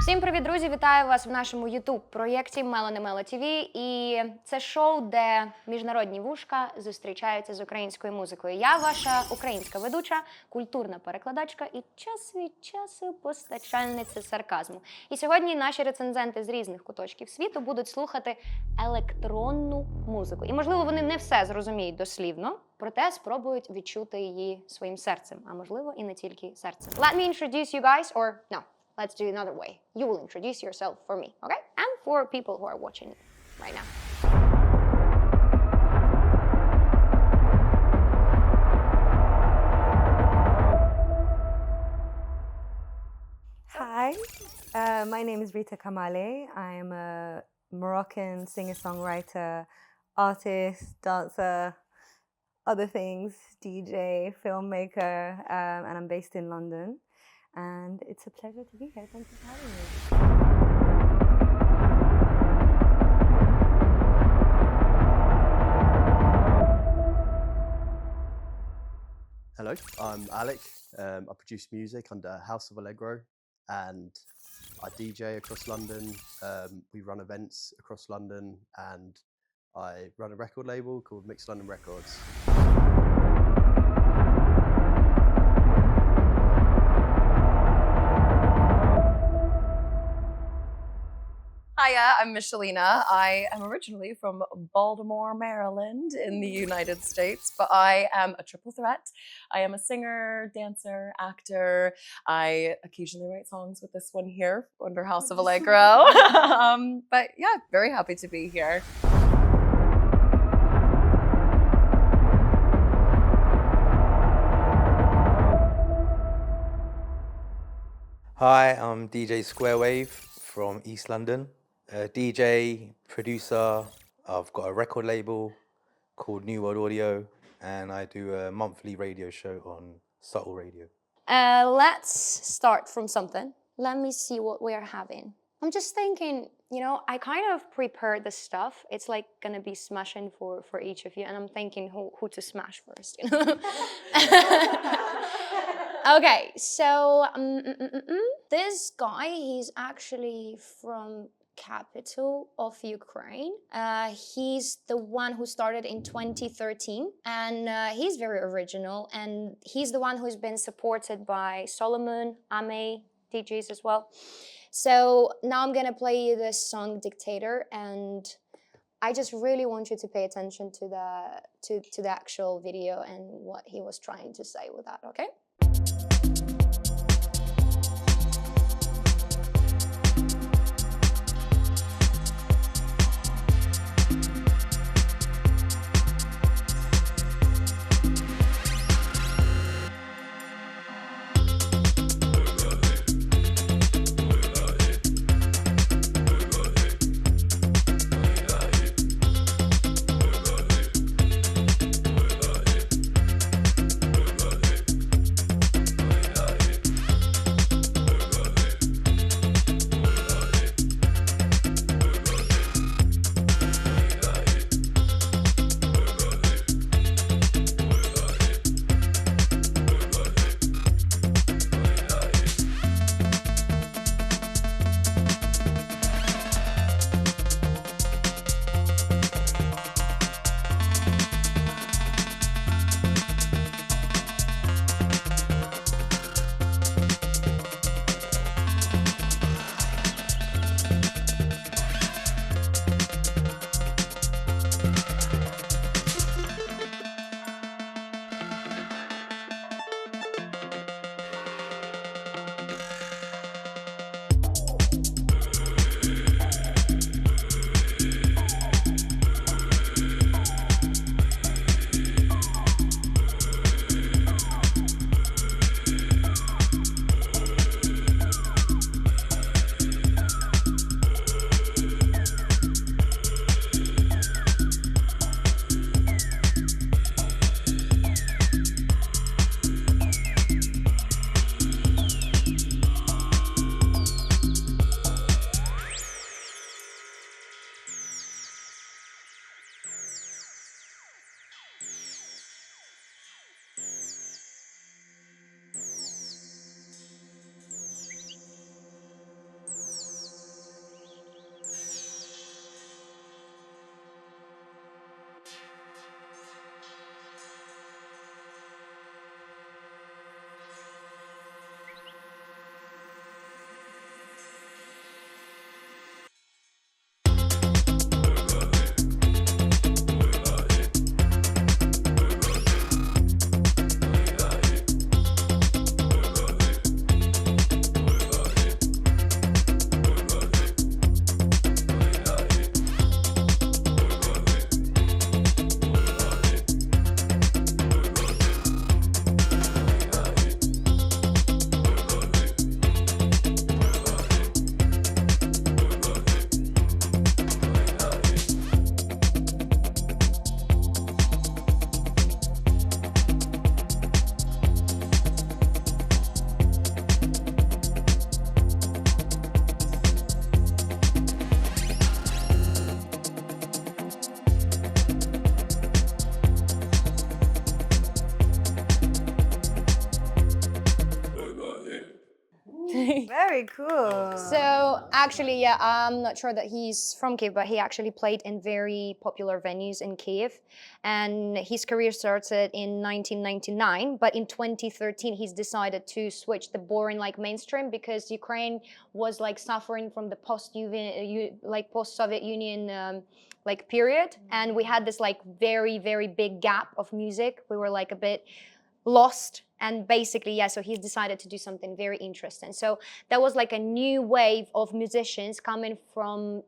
Всім привіт, друзі! Вітаю вас в нашому YouTube-проєкті MeloneMelo TV. І це шоу, де міжнародні вушка зустрічаються з українською музикою. Я ваша українська ведуча, культурна перекладачка і час від часу постачальниця сарказму. І сьогодні наші рецензенти з різних куточків світу будуть слухати електронну музику. І, можливо, вони не все зрозуміють дослівно, проте спробують відчути її своїм серцем. А можливо, і не тільки серцем. Let me introduce you guys, or no. Let's do it another way. You will introduce yourself for me, okay? And for people who are watching right now. Hi, my name is Rita Kamale. I'm a Moroccan singer-songwriter, artist, dancer, other things, DJ, filmmaker, and I'm based in London. And it's a pleasure to be here. Thank you for having me. Hello, I'm Alec. I produce music under House of Allegro and I DJ across London. We run events across London and I run a record label called Mixed London Records. Hiya, I'm Michelina. I am originally from Baltimore, Maryland in the United States, but I am a triple threat. I am a singer, dancer, actor. I occasionally write songs with this one here under House of Allegro. But yeah, very happy to be here. Hi, I'm DJ Squarewave from East London. DJ, producer, I've got a record label called New World Audio and I do a monthly radio show on Subtle Radio. Let's start from something. Let me see what we are having. I'm just thinking, you know, I kind of prepared the stuff. It's like gonna be smashing for each of you, and I'm thinking who to smash first, you know? Okay, so this guy, he's actually from capital of Ukraine. He's the one who started in 2013, and he's very original, and he's the one who's been supported by Solomon, Ame, DJs as well. So now I'm gonna play you this song Dictator, and I just really want you to pay attention to the actual video and what he was trying to say with that, okay? Very cool. So actually, yeah, I'm not sure that he's from Kiev, but he actually played in very popular venues in Kiev. And his career started in 1999, but in 2013 he's decided to switch the boring like mainstream because Ukraine was like suffering from the post-Soviet Union like period, and we had this like very big gap of music. We were like a bit lost, and basically, yeah, so he's decided to do something very interesting. So there was like a new wave of musicians coming from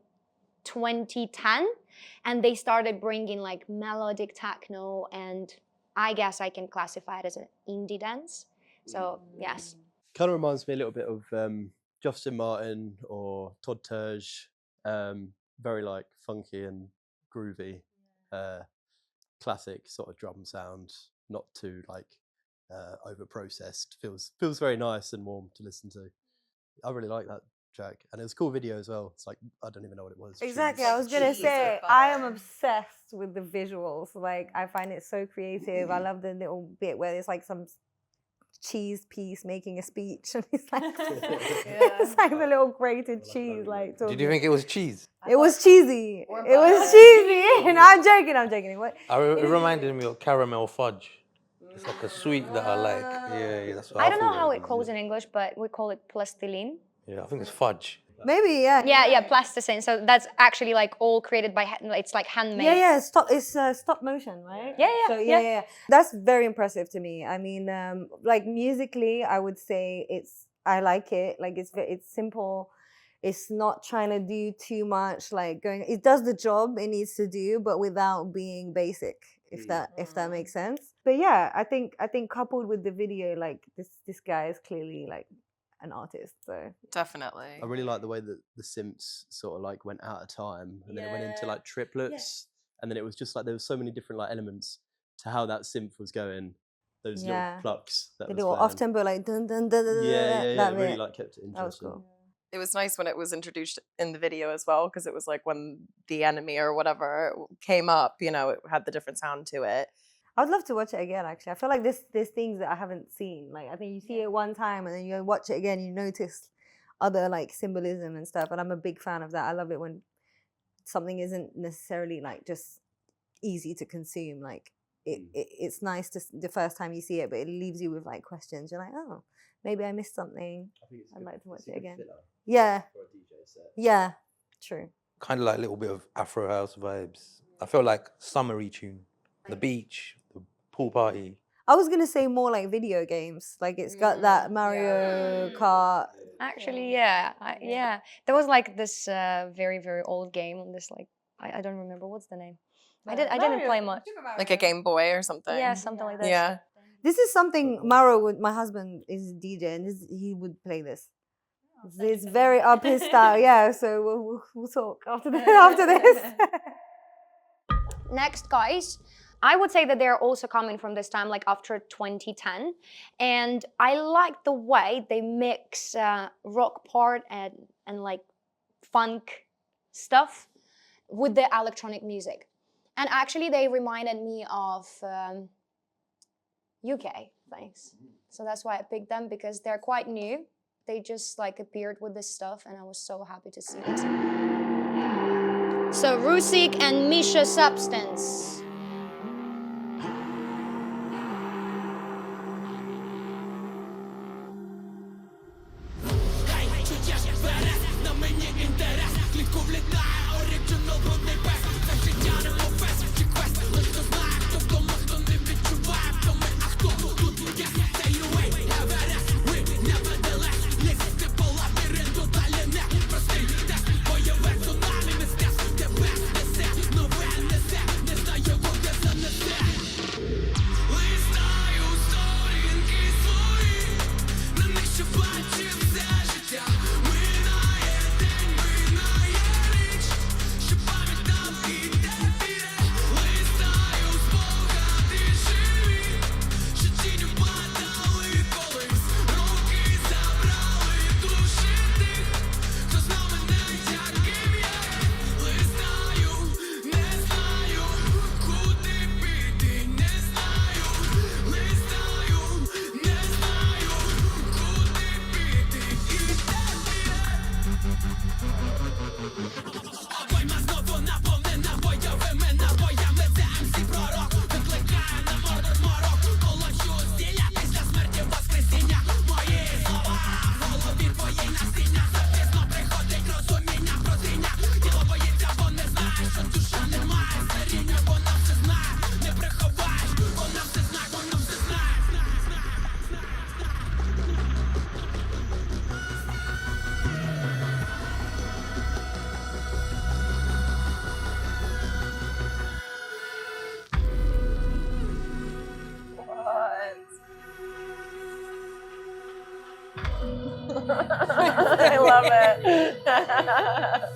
2010, and they started bringing like melodic techno, and I guess I can classify it as an indie dance. So yes. Kind of reminds me a little bit of Justin Martin or Todd Terje. Very like funky and groovy, classic sort of drum sound, not too like over processed. Feels very nice and warm to listen to. I really like that track, and it was a cool video as well. It's like I don't even know what it was. Exactly. I was gonna say I am obsessed with the visuals. Like I find it so creative. I love the little bit where there's like some cheese piece making a speech, and it's like it's like the little grated cheese. Like Did you think it was cheese? It was cheesy. It was cheesy. And I'm joking. What? It reminded me of caramel fudge. It's like a sweet that I like. Yeah, that's what I don't know thought how it it calls in English, but we call it plastilin. Yeah, I think it's fudge. Maybe, yeah. Yeah, plasticine. So that's actually like all created by it's like handmade. Yeah. It's stop motion, right? Yeah. So yeah. That's very impressive to me. I mean, like musically, I would say I like it. Like it's simple. It's not trying to do too much. Like it does the job it needs to do, but without being basic. If that makes sense. But yeah, I think coupled with the video, like this guy is clearly like an artist. So Definitely. I really like the way that the synths sort of like went out of time, and then it went into like triplets, and then it was just like there was so many different like elements to how that synth was going. Those little plucks. That the was little off tempo like dun dun dun dun. Yeah. That It really like kept it That was interesting. cool. It was nice when it was introduced in the video as well, because it was like when the enemy or whatever came up, you know, it had the different sound to it. I would love to watch it again. Actually, I feel like there's things that I haven't seen. Like I think you see it one time and then you watch it again, you notice other like symbolism and stuff. And I'm a big fan of that. I love it when something isn't necessarily like just easy to consume. Like it's nice to the first time you see it, but it leaves you with like questions. You're like, oh, maybe I missed something. I'd like to watch it again. Yeah. For a DJ set. Yeah. True. Kind of like a little bit of Afro house vibes. I felt like summery tune. The beach, the pool party. I was gonna say more like video games. Like it's got that Mario Kart. Actually, yeah. There was like this very old game on this like I don't remember what's the name. I didn't play much. Like a Game Boy or something. Yeah, something like this. Yeah. This is something Maro would. My husband is a DJ, and he would play this. It's very up his style. Yeah. So we'll talk after this. Next, guys, I would say that they're also coming from this time, like after 2010, and I like the way they mix rock part and like funk stuff with the electronic music, and actually they reminded me of UK things, so that's why I picked them because they're quite new. They just like appeared with this stuff, and I was so happy to see it. So RUSIIICK&MISHA SUBSTANCE. I love it.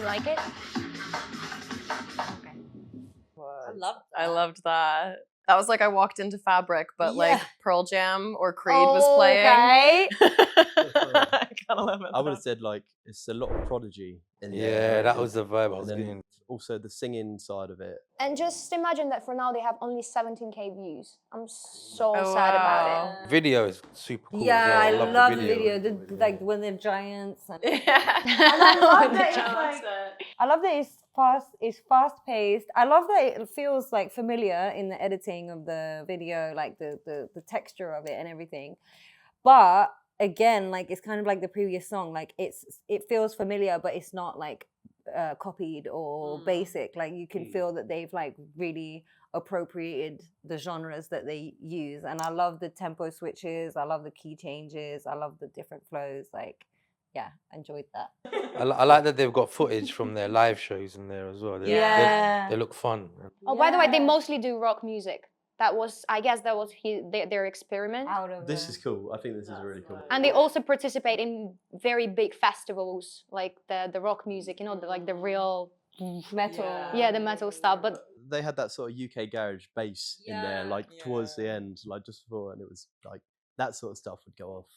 Like it? I loved that. That was like I walked into Fabric, but like Pearl Jam or Creed was playing. Okay. I gotta love it. I would have said like it's a lot of Prodigy in there. Yeah, that was the vibe I And was then getting. also the singing side of it. And just imagine that for now they have only 17K views. I'm so Oh, sad wow. about it. Video is super cool. Yeah, as well. I love the video. Like when they're giants. And I love that it's fast. It's fast paced. I love that it feels like familiar in the editing of the video, like the texture of it and everything. But again, like it's kind of like the previous song. Like it feels familiar, but it's not like copied or basic. Like you can feel that they've like really appropriated the genres that they use. And I love the tempo switches. I love the key changes. I love the different flows. Like, yeah, I enjoyed that. I like that they've got footage from their live shows in there as well. They look fun. Oh, by the way, they mostly do rock music. That was, I guess, that was their experiment. Out of This is cool. I think this is really cool. And they also participate in very big festivals, like the rock music, you know, like the real metal. yeah, the metal stuff. But They had that sort of UK garage bass in there, like towards the end, like just before, and it was like that sort of stuff would go off.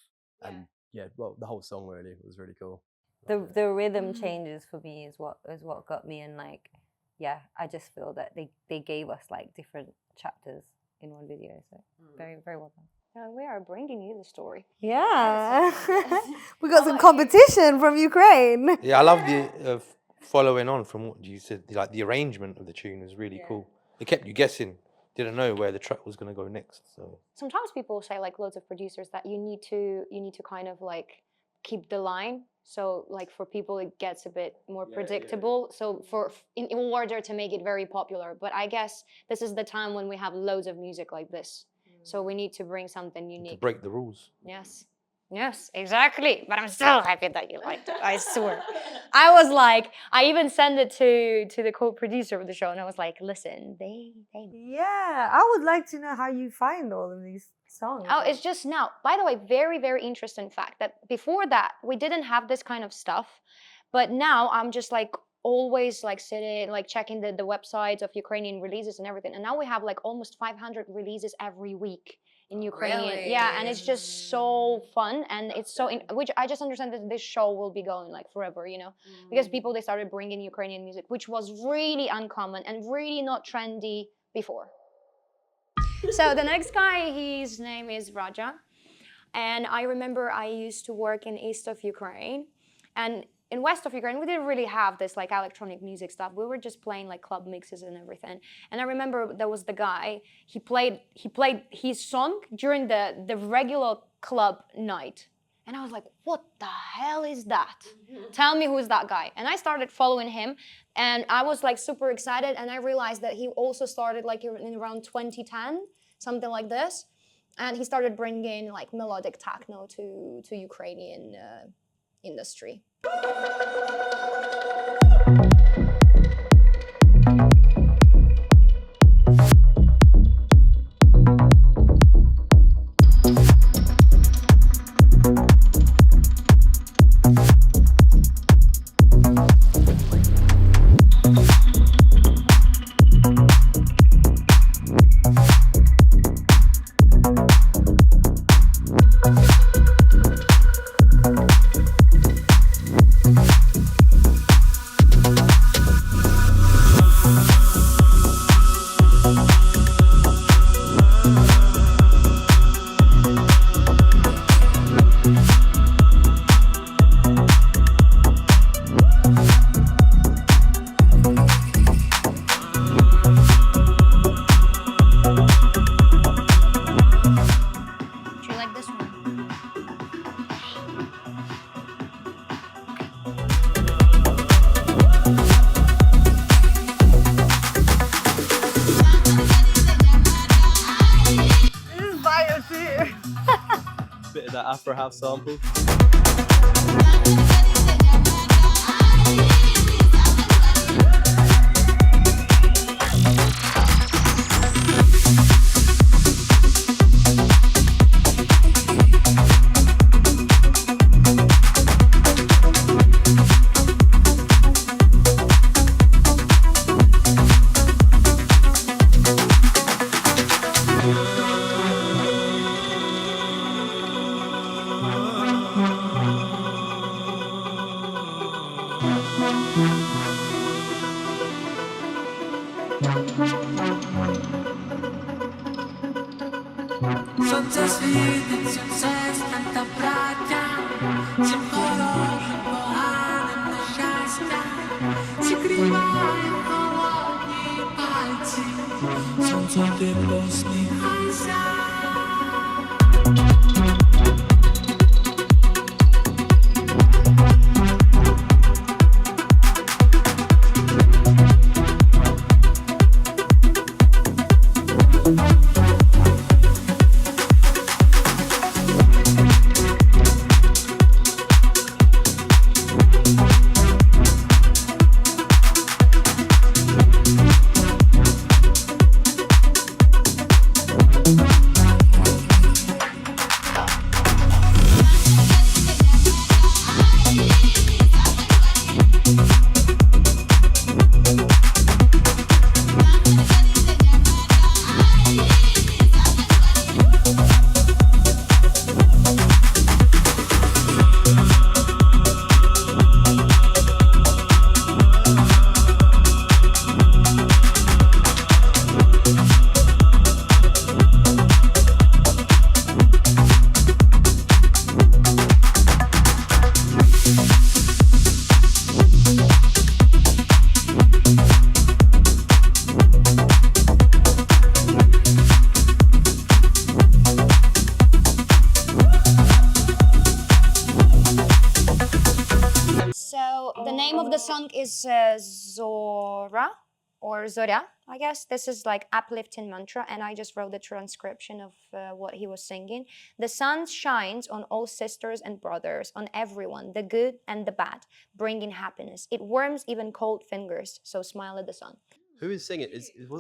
And yeah, well, the whole song really was really cool. The rhythm changes for me is what got me, and like, yeah, I just feel that they gave us like different chapters in one video, so very, very well done. we are bringing you the story. Yeah, we got some competition from Ukraine. Yeah, I love the following on from what you said. Like the arrangement of the tune was really cool. It kept you guessing. Didn't know where the track was going to go next. So Sometimes people say, like loads of producers, that you need to kind of like keep the line. So like for people it gets a bit more predictable. So in order to make it very popular. But I guess this is the time when we have loads of music like this. So we need to bring something to unique. break the rules. Yes. Yes, exactly. But I'm so happy that you liked it. I swear. I was like, I even sent it to the co-producer of the show, and I was like, listen, they. Yeah, I would like to know how you find all of these songs. Oh, it's just now. By the way, very, very interesting fact that before that, we didn't have this kind of stuff. But now I'm just like always like sitting, like checking the websites of Ukrainian releases and everything. And now we have like almost 500 releases every week in Ukrainian. Really? Yeah, and it's just so fun. And it's so, which I just understand that this show will be going like forever, you know, because people, they started bringing Ukrainian music, which was really uncommon and really not trendy before. So the next guy, his name is Raja. And I remember I used to work in east of Ukraine. And in west of Ukraine, we didn't really have this like electronic music stuff. We were just playing like club mixes and everything. And I remember there was the guy, he played his song during the regular club night. And I was like, what the hell is that? Tell me who's that guy. And I started following him, and I was like super excited, and I realized that he also started like in around 2010, something like this. And he started bringing like melodic techno to Ukrainian industry. Bit of that Afro House sample. Сонце світить, всім сестрам та братям, всім хорошим, поганим нещастям, зігріває холодні пальці, сонце ти посміхайся. Song is Zora or Zorya, I guess. This is like uplifting mantra, and I just wrote the transcription of what he was singing. The sun shines on all sisters and brothers, on everyone, the good and the bad, bringing happiness. It warms even cold fingers, so smile at the sun. Who is singing?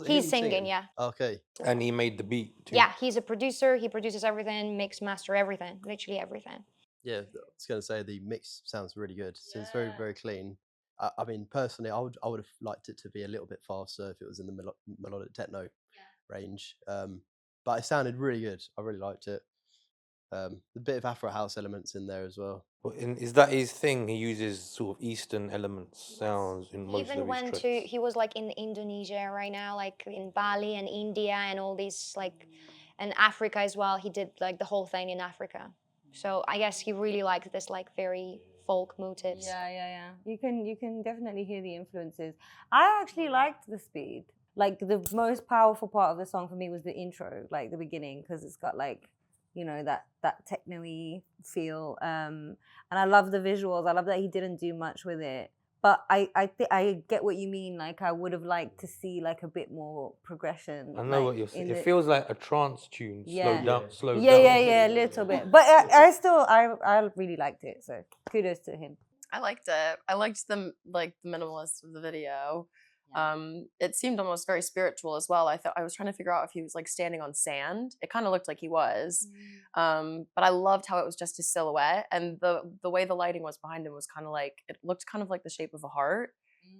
He's singing, yeah. Okay. And he made the beat too. Yeah, he's a producer. He produces everything, mix, master, everything, literally everything. Yeah, I was going to say the mix sounds really good. So it's very, very clean. I mean, personally, I would have liked it to be a little bit faster if it was in the melodic techno range. But it sounded really good. I really liked it. A bit of Afro house elements in there as well. Is that his thing? He uses sort of Eastern elements, sounds in most Even of his went tracks. to, he was like in Indonesia right now, like in Bali and India and all these like, and Africa as well. He did like the whole thing in Africa. So I guess he really liked this like very folk motives. Yeah. You can definitely hear the influences. I actually liked the speed. Like the most powerful part of the song for me was the intro, like the beginning, because it's got like, you know, that techno-y feel. And I love the visuals. I love that he didn't do much with it, but I get what you mean. Like I would have liked to see like a bit more progression. I know like, what you're saying. in It the- feels like a trance tune, Yeah. slowed down, slowed Yeah, down. yeah, a little bit. But I really liked it. So kudos to him. I liked it. I liked the minimalist of the video. It seemed almost very spiritual as well. I was trying to figure out if he was like standing on sand. It kind of looked like he was, but I loved how it was just his silhouette, and the way the lighting was behind him was kind of like, it looked kind of like the shape of a heart,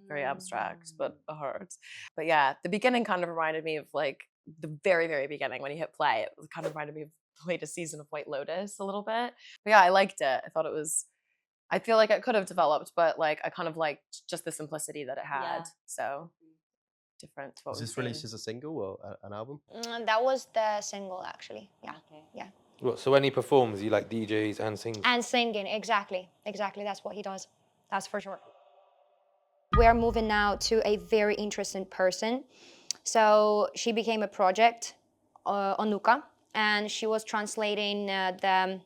very abstract, but a heart. But yeah, the beginning kind of reminded me of like the very, very beginning when he hit play. It kind of reminded me of the latest season of White Lotus a little bit. But yeah, I liked it. I thought it was. I feel like it could have developed, but like I kind of liked just the simplicity that it had. So different to what Was we've this released seen. as a single or an album? That was the single, actually. Yeah. Okay. Yeah. What, so when he performs, he like DJs and sings? And singing, exactly. Exactly, that's what he does. That's for sure. We're moving now to a very interesting person. So she became a project, ONUKA, and she was translating the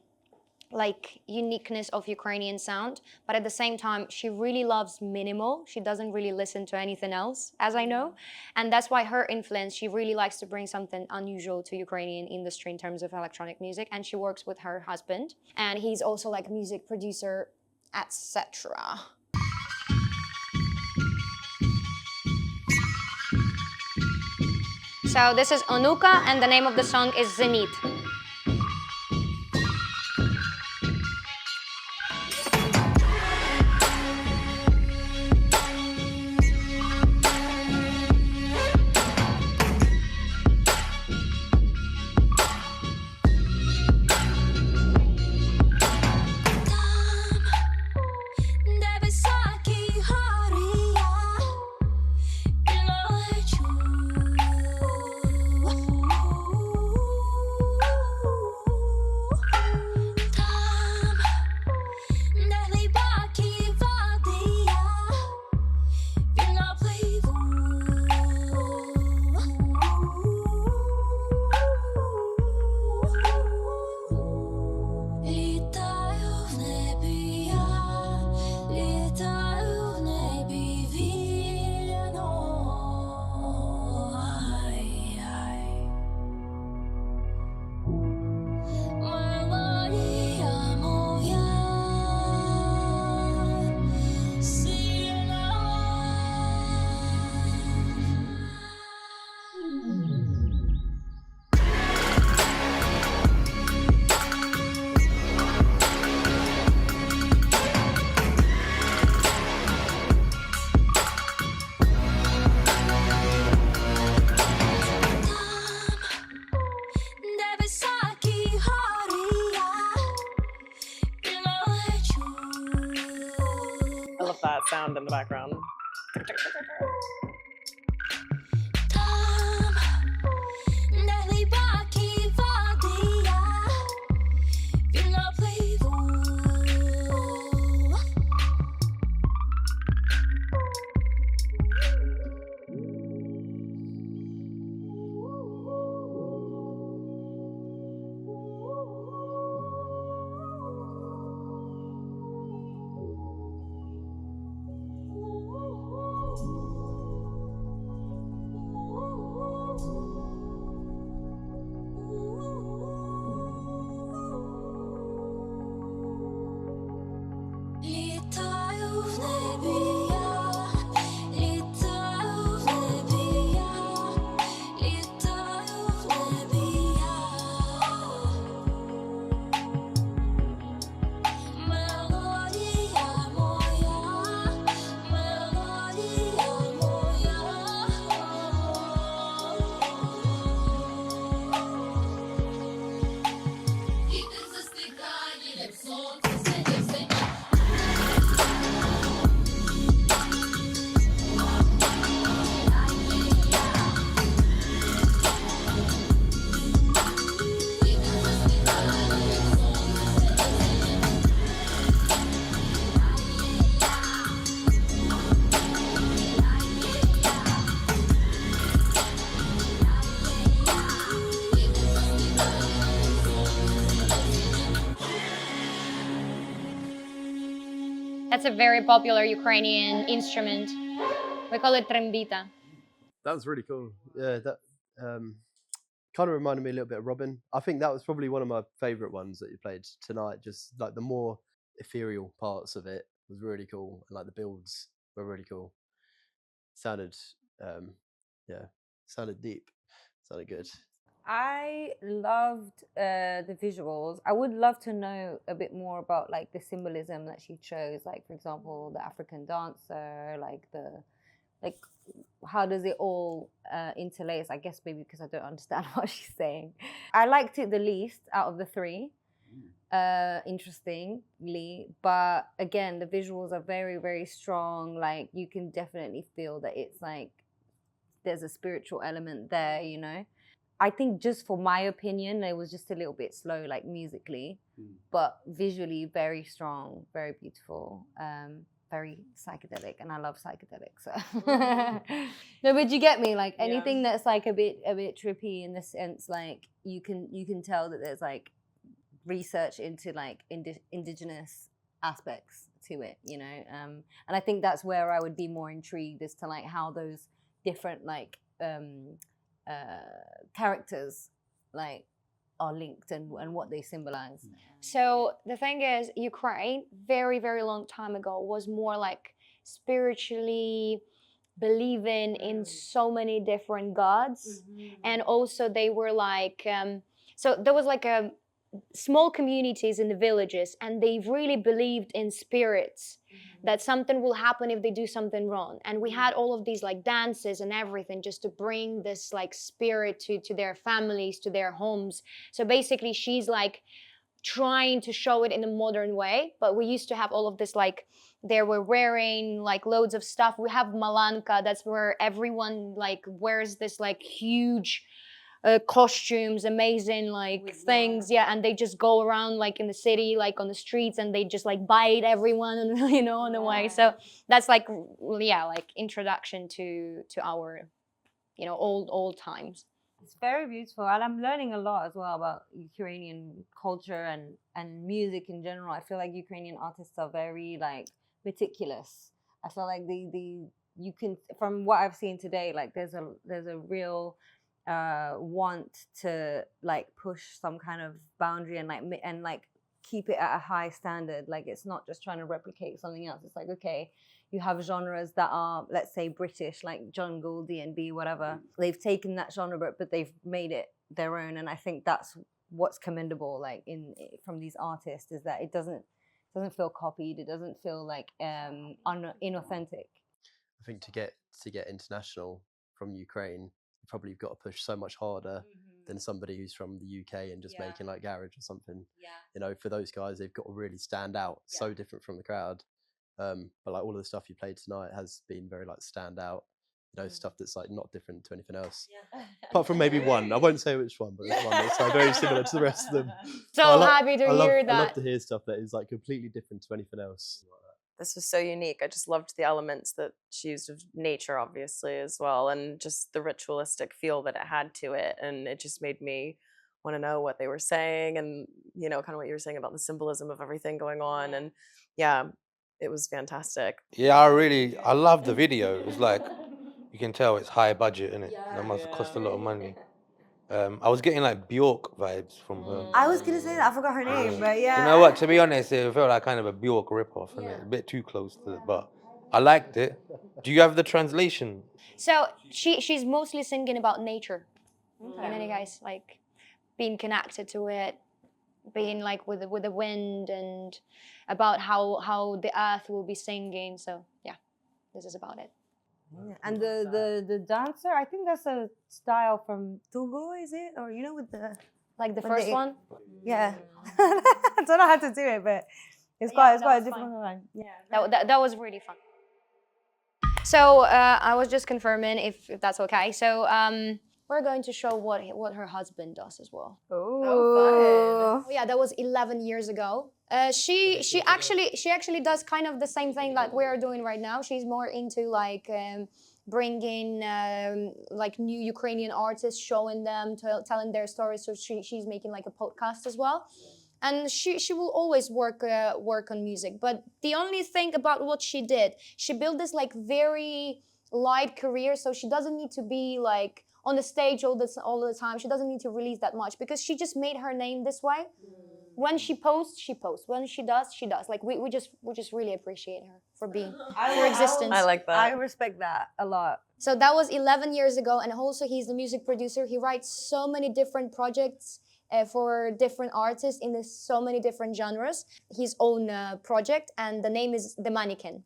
like uniqueness of Ukrainian sound, but at the same time she really loves minimal. She doesn't really listen to anything else, as I know, and that's why her influence, she really likes to bring something unusual to Ukrainian industry in terms of electronic music, and she works with her husband, and he's also like a music producer, etc. So this is ONUKA, and the name of the song is Zenit. That sound in the background. That's a very popular Ukrainian instrument. We call it trembita. That was really cool. Yeah, that kind of reminded me a little bit of Robin. I think that was probably one of my favourite ones that you played tonight. Just like the more ethereal parts of it was really cool, and like the builds were really cool. Sounded, sounded deep. Sounded good. I loved the visuals. I would love to know a bit more about like the symbolism that she chose. Like, for example, the African dancer, like how does it all interlace? I guess maybe because I don't understand what she's saying. I liked it the least out of the three, interestingly. But again, the visuals are very, very strong. Like, you can definitely feel that it's like there's a spiritual element there, you know? I think just for my opinion, it was just a little bit slow, like musically, but visually very strong, very beautiful, very psychedelic, and I love psychedelics. So. No, but you get me? Like anything that's like a bit trippy in the sense, like you can tell that there's like research into like indigenous aspects to it, you know. And I think that's where I would be more intrigued as to like how those different like characters like are linked and what they symbolize. So the thing is, Ukraine, very, very long time ago, was more like spiritually believing in so many different gods. And also they were like, so there was like a small communities in the villages, and they really believed in spirits, that something will happen if they do something wrong. And we had all of these like dances and everything just to bring this like spirit to their families, to their homes. So basically she's like trying to show it in a modern way, but we used to have all of this like, they were wearing like loads of stuff. We have Malanka, that's where everyone like wears this like huge costumes, amazing like things, and they just go around like in the city, like on the streets, and they just like bite everyone, you know, on the way. So that's like, like introduction to our, you know, old times. It's very beautiful, and I'm learning a lot as well about Ukrainian culture and music in general. I feel like Ukrainian artists are very like meticulous. I feel like you can, from what I've seen today, like there's a real want to like push some kind of boundary and like keep it at a high standard. Like it's not just trying to replicate something else. It's like, okay, you have genres that are, let's say, British, like jungle, D&B, whatever. They've taken that genre, but they've made it their own. And I think that's what's commendable, like from these artists, is that it doesn't feel copied. It doesn't feel like inauthentic. I think to get international from Ukraine, you probably got to push so much harder than somebody who's from the UK and just making like garage or something. You know, for those guys, they've got to really stand out, so different from the crowd. But like all of the stuff you played tonight has been very like stand out, you know, stuff that's like not different to anything else. Apart from maybe one, I won't say which one, but there's one that's like very similar to the rest of them. So happy to hear that. I love to hear stuff that is like completely different to anything else. This was so unique. I just loved the elements that she used of nature, obviously, as well, and just the ritualistic feel that it had to it. And it just made me want to know what they were saying, and, you know, kind of what you were saying about the symbolism of everything going on. And it was fantastic. Yeah, I love the video. It's like, you can tell it's high budget, innit? That must have cost a lot of money. I was getting like Bjork vibes from her. I was gonna say that, I forgot her name, but yeah. You know what? To be honest, it felt like kind of a Bjork ripoff, innit? A bit too close to it, but I liked it. Do you have the translation? So she's mostly singing about nature. You know, guys, like being connected to it, being like with the wind, and about how the earth will be singing. So yeah, this is about it. And the dancer, I think that's a style from Togo, is it? Or, you know, with the... Like the when first they- one? Yeah. I don't know how to do it, but it's quite a different one. Yeah. That was really fun. So I was just confirming if that's okay. So we're going to show what her husband does as well. Oh, Oh yeah, that was 11 years ago. She actually does kind of the same thing like we're doing right now. She's more into like bringing like new Ukrainian artists, showing them, telling their stories. So she's making like a podcast as well. and she will always work on music. But the only thing about what she did, she built this like very light career, so she doesn't need to be like on the stage all the time. She doesn't need to release that much because she just made her name this way. When she posts, she posts. When she does, she does. Like we just really appreciate her for being for existence. I like that. I respect that a lot. So that was 11 years ago, and also he's the music producer. He writes so many different projects for different artists in so many different genres. His own project, and the name is the MANEKEN.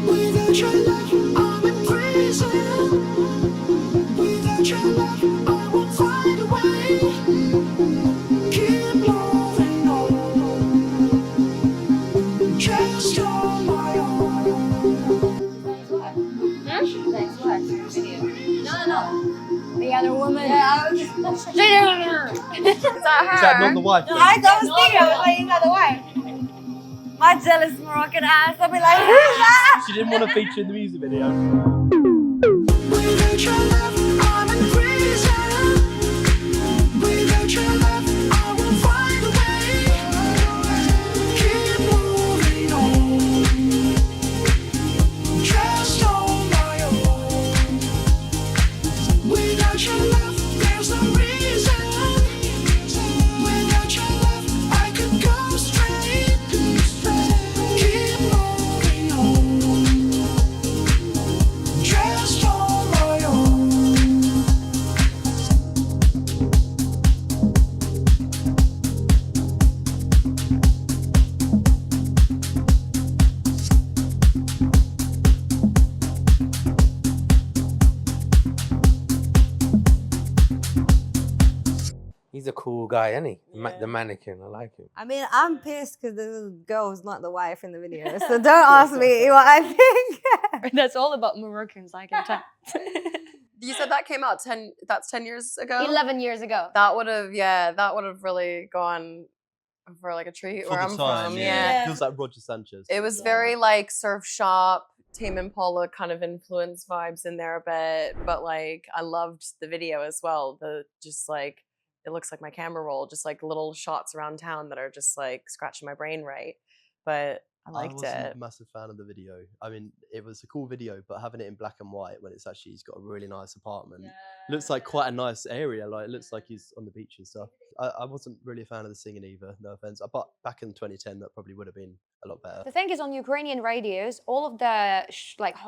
Without your love, I'm in prison. Without your love, I won't find a way. Keep moving on, just on my own. The other woman. Is that Not the wife. I was thinking, I was like, you got the wife. My jealous Moroccan ass, I'll be like, who's that? She didn't want to feature in the music video. Without your love, I'm in prison. Without your love, I won't find a way. Keep moving on, just on my own. Without your love, there's no reason. Without your love, I could go straight. Keep moving on, He's a cool guy, isn't he? The mannequin, I like him. I mean, I'm pissed because the girl's not the wife in the video, so don't ask me what I think. That's all about Moroccans, I can tell. You said that came out 10 years ago? 11 years ago. That would have really gone for like a treat where I'm from. Yeah. Feels like Roger Sanchez. It was very like surf shop, Tame Impala kind of influence vibes in there a bit, but like I loved the video as well. It looks like my camera roll, just like little shots around town that are just like scratching my brain right. But I liked wasn't it. a massive fan of the video. I mean, it was a cool video, but having it in black and white when it's actually he's got a really nice apartment, looks like quite a nice area. Like it looks like he's on the beach and stuff. I wasn't really a fan of the singing either. No offense, but back in 2010, that probably would have been a lot better. The thing is, on Ukrainian radios, all of the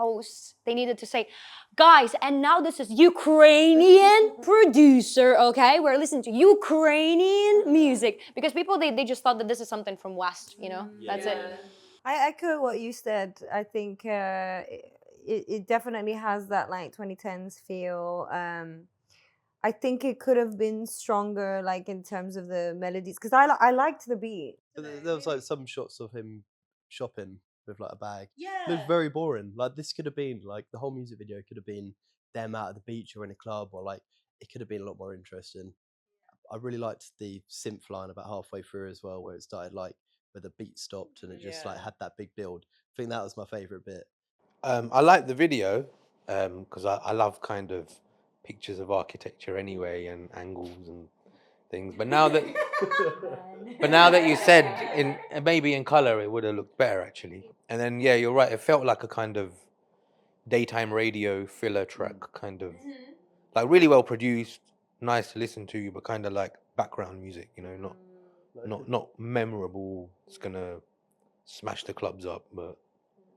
hosts, they needed to say, guys, and now this is Ukrainian producer, okay? We're listening to Ukrainian music. Because people, they just thought that this is something from West, you know? That's it. I echo what you said. I think it definitely has that like 2010s feel. I think it could have been stronger, like in terms of the melodies, because I liked the beat. There was like some shots of him shopping with like a bag. It was very boring. Like this could have been like the whole music video could have been them out at the beach or in a club, or like it could have been a lot more interesting. I really liked the synth line about halfway through as well, where it started like where the beat stopped and it just like had that big build. I think that was my favorite bit. I like the video because I love kind of pictures of architecture anyway and angles and things. But now that you said maybe in color it would have looked better actually. And then yeah, you're right. It felt like a kind of daytime radio filler track, kind of like really well produced, nice to listen to, but kind of like background music. You know, not memorable. It's gonna smash the clubs up, but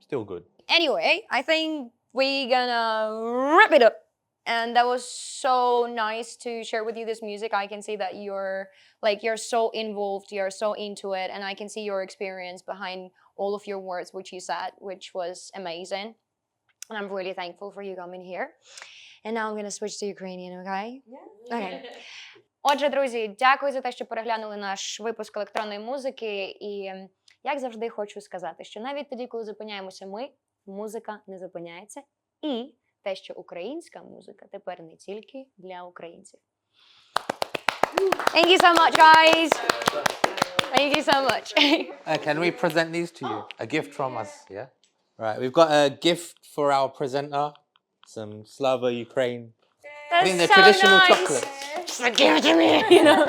still good. Anyway, I think we're gonna wrap it up. And that was so nice to share with you this music. I can see that you're so involved, you're so into it, and I can see your experience behind all of your words which you said, which was amazing. And I'm really thankful for you coming here. And now I'm gonna switch to Ukrainian, okay? Yeah. Okay. Отже, друзі, дякую за те, що переглянули наш випуск електронної музики. І, як завжди, хочу сказати, що навіть тоді, коли зупиняємося ми, музика не зупиняється. І те, що українська музика тепер не тільки для українців. Thank you so much, guys. Thank you so much. Can we present these to you? A gift from us, yeah? Right, we've got a gift for our presenter. Some Slava Ukraine. That's I think they're so traditional nice. chocolates. Just give it to me, you know.